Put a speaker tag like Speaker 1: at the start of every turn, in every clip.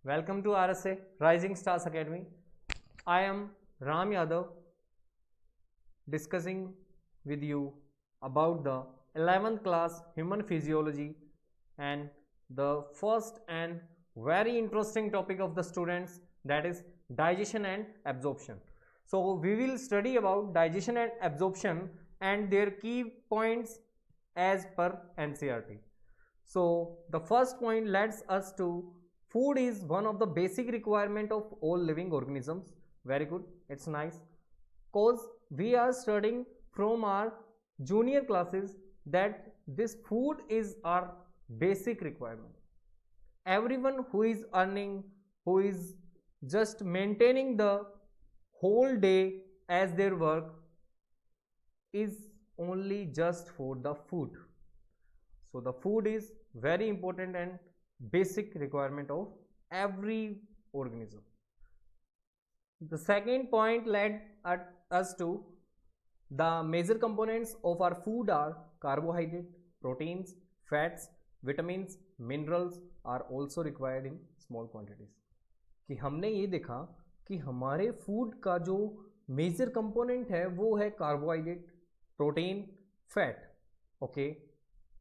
Speaker 1: Welcome to RSA Rising Stars Academy. I am Ram Yadav discussing with you about the 11th class human physiology and the first and very interesting topic of the students, that is digestion and absorption. So we will study about digestion and absorption and their key points as per NCERT. So the first point leads us to food is one of the basic requirement of all living organisms. Very good, it's nice. Cause we are studying from our junior classes that this food is our basic requirement. Everyone who is earning, who is just maintaining the whole day as their work is only just for the food. So the food is very important and basic requirement of every organism. The second point led us to the major components of our food are carbohydrate, proteins, fats, vitamins, minerals are also required in small quantities. कि हमने ये देखा कि हमारे food का जो major component है वो है कार्बोहाइड्रेट, प्रोटीन, फैट. ओके,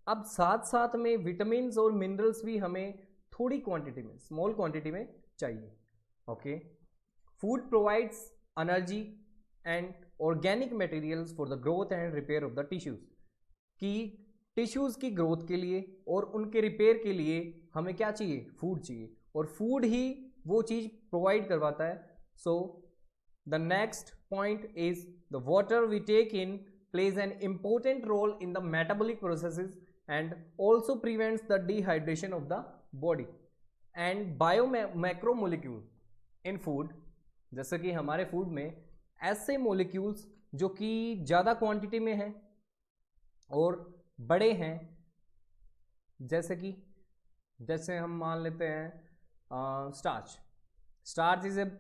Speaker 1: अब साथ साथ में विटामिन्स और मिनरल्स भी हमें थोड़ी क्वांटिटी में, स्मॉल क्वांटिटी में चाहिए. Okay, food provides energy and organic materials for the growth and repair of the tissues. कि टिश्यूज़ की ग्रोथ के लिए और उनके रिपेयर के लिए हमें क्या चाहिए? फूड चाहिए, और फूड ही वो चीज़ प्रोवाइड करवाता है. So the next point is the water we take in plays an important role in the metabolic processes and also prevents the dehydration of the body. And macromolecule in food, जैसे कि हमारे food में ऐसे molecules जो कि ज़्यादा quantity में हैं और बड़े हैं, जैसे हम मान लेते हैं स्टार्च इज ए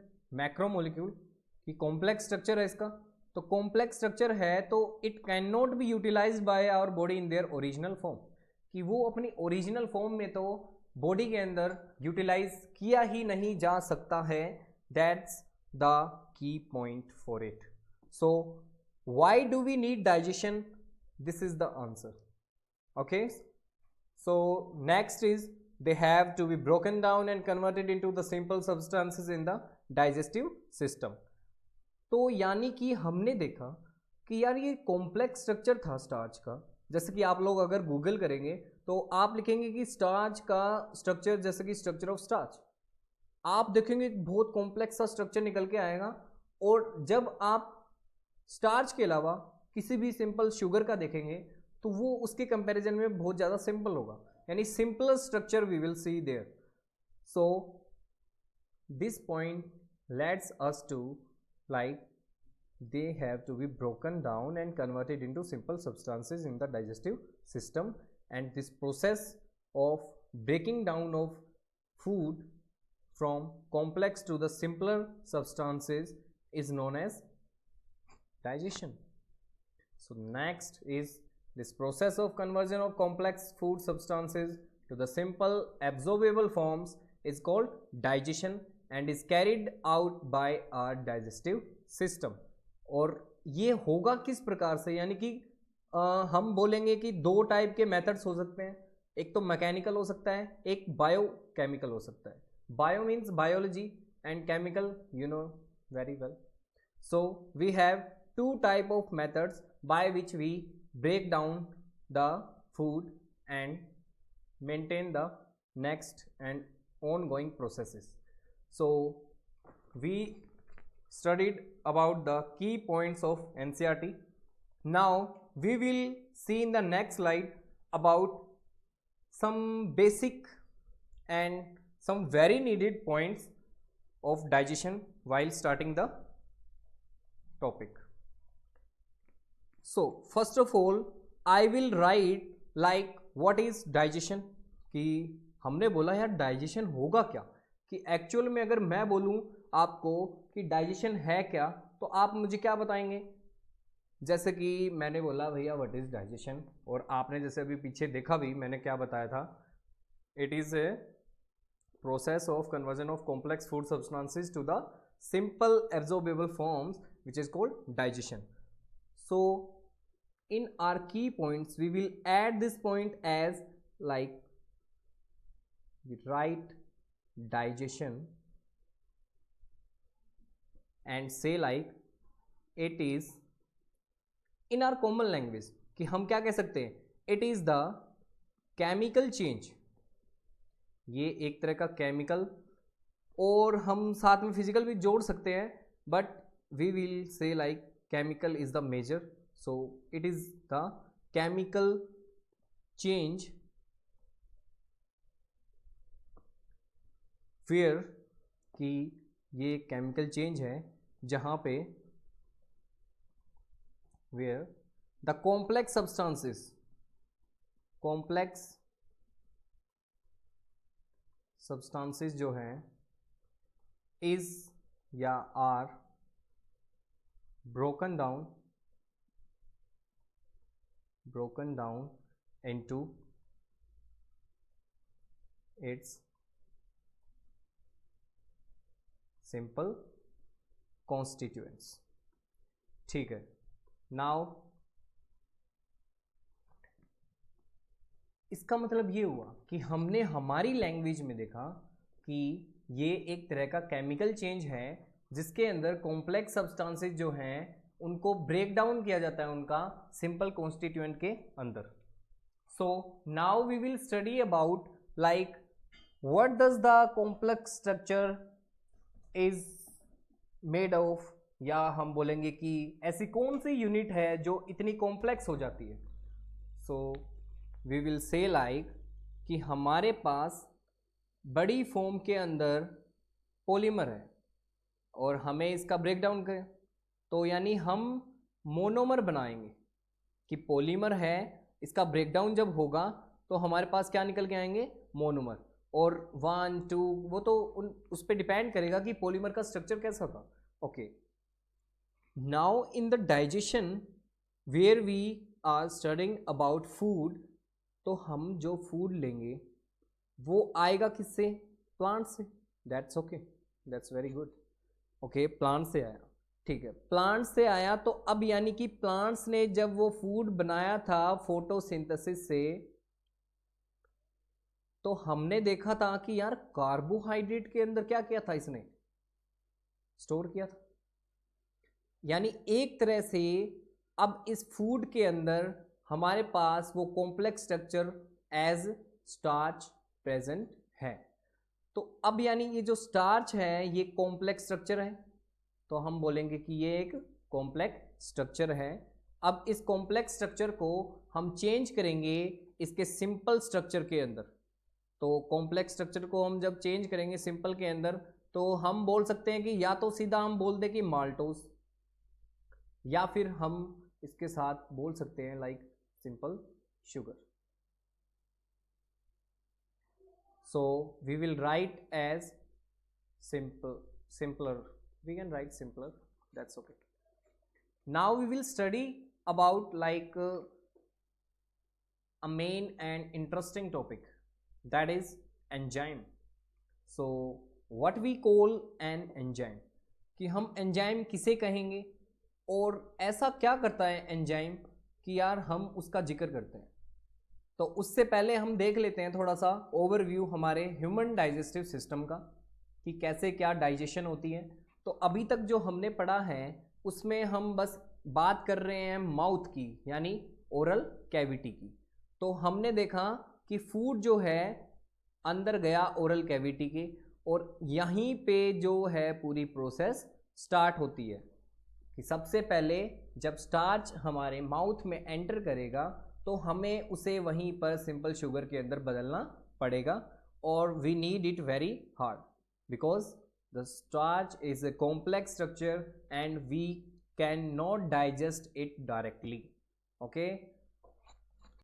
Speaker 1: मैक्रोमोलिक्यूल कि कॉम्प्लेक्स स्ट्रक्चर है इसका. तो कॉम्प्लेक्स स्ट्रक्चर है तो it can not be utilized by our body in their original form, कि वो अपनी ओरिजिनल फॉर्म में तो बॉडी के अंदर यूटिलाइज किया ही नहीं जा सकता है. That's the key point for it. So why do we need digestion? This is the answer. Okay, so next is they have to be broken down and converted into the simple substances in the digestive system. तो यानी कि हमने देखा कि यार ये complex structure था starch का. जैसे कि आप लोग अगर गूगल करेंगे तो आप लिखेंगे कि स्टार्च का स्ट्रक्चर, जैसे कि स्ट्रक्चर ऑफ स्टार्च, आप देखेंगे बहुत कॉम्प्लेक्स सा स्ट्रक्चर निकल के आएगा. और जब आप स्टार्च के अलावा किसी भी सिंपल शुगर का देखेंगे तो वो उसके कंपैरिजन में बहुत ज़्यादा सिंपल होगा, यानी simple structure we will see there. So this point lets us to like they have to be broken down and converted into simple substances in the digestive system, and this process of breaking down of food from complex to the simpler substances is known as digestion. So next is this process of conversion of complex food substances to the simple absorbable forms is called digestion and is carried out by our digestive system. और ये होगा किस प्रकार से? यानी कि हम बोलेंगे कि दो टाइप के मेथड्स हो सकते हैं. एक तो मैकेनिकल हो सकता है, एक बायोकेमिकल हो सकता है. Bio means biology and chemical you know very well. So we have two type of methods by which we break down the food and maintain the next and ongoing processes. So we studied about the key points of NCERT. Now we will see in the next slide about some basic and some very needed points of digestion while starting the topic. So first of all I will write like what is digestion. कि हमने बोला यार digestion होगा क्या, कि actual में अगर मैं बोलूँ आपको कि डाइजेशन है क्या तो आप मुझे क्या बताएंगे? जैसे कि मैंने बोला भैया व्हाट इज़ डाइजेशन, और आपने जैसे अभी पीछे देखा भी मैंने क्या बताया था, it is a process of conversion of complex food substances to the simple absorbable forms, which is called digestion. So in our key points we will add this point as like we write digestion and say like it is in our common language कि हम क्या कह सकते हैं, it is the chemical change, ये एक तरह का केमिकल, और हम साथ में फिजिकल भी जोड़ सकते हैं, but we will say like chemical is the major, so it is the chemical change where कि ये केमिकल चेंज है जहाँ पे वेयर द कॉम्प्लेक्स सब्सटेंसेस जो हैं इज या are broken down into its simple constituents. ठीक है, नाउ इसका मतलब ये हुआ कि हमने हमारी लैंग्वेज में देखा कि ये एक तरह का केमिकल चेंज है जिसके अंदर कॉम्प्लेक्स सब्सटेंसेस जो हैं उनको ब्रेक डाउन किया जाता है उनका सिंपल कॉन्स्टिट्यूएंट के अंदर. So now we will study about like what does the complex structure is made of, या हम बोलेंगे कि ऐसी कौन सी यूनिट है जो इतनी कॉम्प्लेक्स हो जाती है. So we will say like कि हमारे पास बड़ी फॉर्म के अंदर पॉलीमर है और हमें इसका ब्रेक डाउन करें तो यानी हम मोनोमर बनाएंगे कि पॉलीमर है, इसका ब्रेक डाउन जब होगा तो हमारे पास क्या निकल के आएंगे, मोनोमर. और 1 2 वो तो उस पर डिपेंड करेगा कि पॉलीमर का स्ट्रक्चर कैसा था. Okay, now in the digestion where we are studying about food, तो हम जो फूड लेंगे वो आएगा किससे, प्लांट से. That's okay, that's very good. Okay, plant से आया, ठीक है, प्लांट से आया. तो अब यानी कि प्लांट्स ने जब वो फूड बनाया था फोटोसिंथेसिस से, तो हमने देखा था कि यार कार्बोहाइड्रेट के अंदर क्या किया था, इसने स्टोर किया था. यानी एक तरह से अब इस फूड के अंदर हमारे पास वो complex structure as starch present है. तो अब यानी ये जो स्टार्च है ये कॉम्प्लेक्स स्ट्रक्चर है, तो हम बोलेंगे कि ये एक कॉम्प्लेक्स स्ट्रक्चर है. अब इस कॉम्प्लेक्स स्ट्रक्चर को हम चेंज करेंगे इसके सिंपल स्ट्रक्चर के अंदर. तो कॉम्प्लेक्स स्ट्रक्चर को हम जब चेंज करेंगे सिंपल के अंदर, तो हम बोल सकते हैं कि या तो सीधा हम बोल दें कि माल्टोस, या फिर हम इसके साथ बोल सकते हैं like simple sugar. So we will write as simpler. We can write simpler. That's okay. Now we will study about like a main and interesting topic, that is enzyme. So what we call an enzyme, कि हम enzyme किसे कहेंगे और ऐसा क्या करता है enzyme कि यार हम उसका जिक्र करते हैं. तो उससे पहले हम देख लेते हैं थोड़ा सा ओवरव्यू हमारे ह्यूमन डाइजेस्टिव सिस्टम का कि कैसे क्या डाइजेशन होती है. तो अभी तक जो हमने पढ़ा है उसमें हम बस बात कर रहे हैं माउथ की, यानी ओरल कैविटी की. तो हमने देखा कि फूड जो है अंदर गया ओरल कैविटी के, और यहीं पे जो है पूरी प्रोसेस स्टार्ट होती है कि सबसे पहले जब स्टार्च हमारे माउथ में एंटर करेगा तो हमें उसे वहीं पर सिंपल शुगर के अंदर बदलना पड़ेगा. और we need it very hard because the starch is a complex structure and we can not digest it directly. Okay,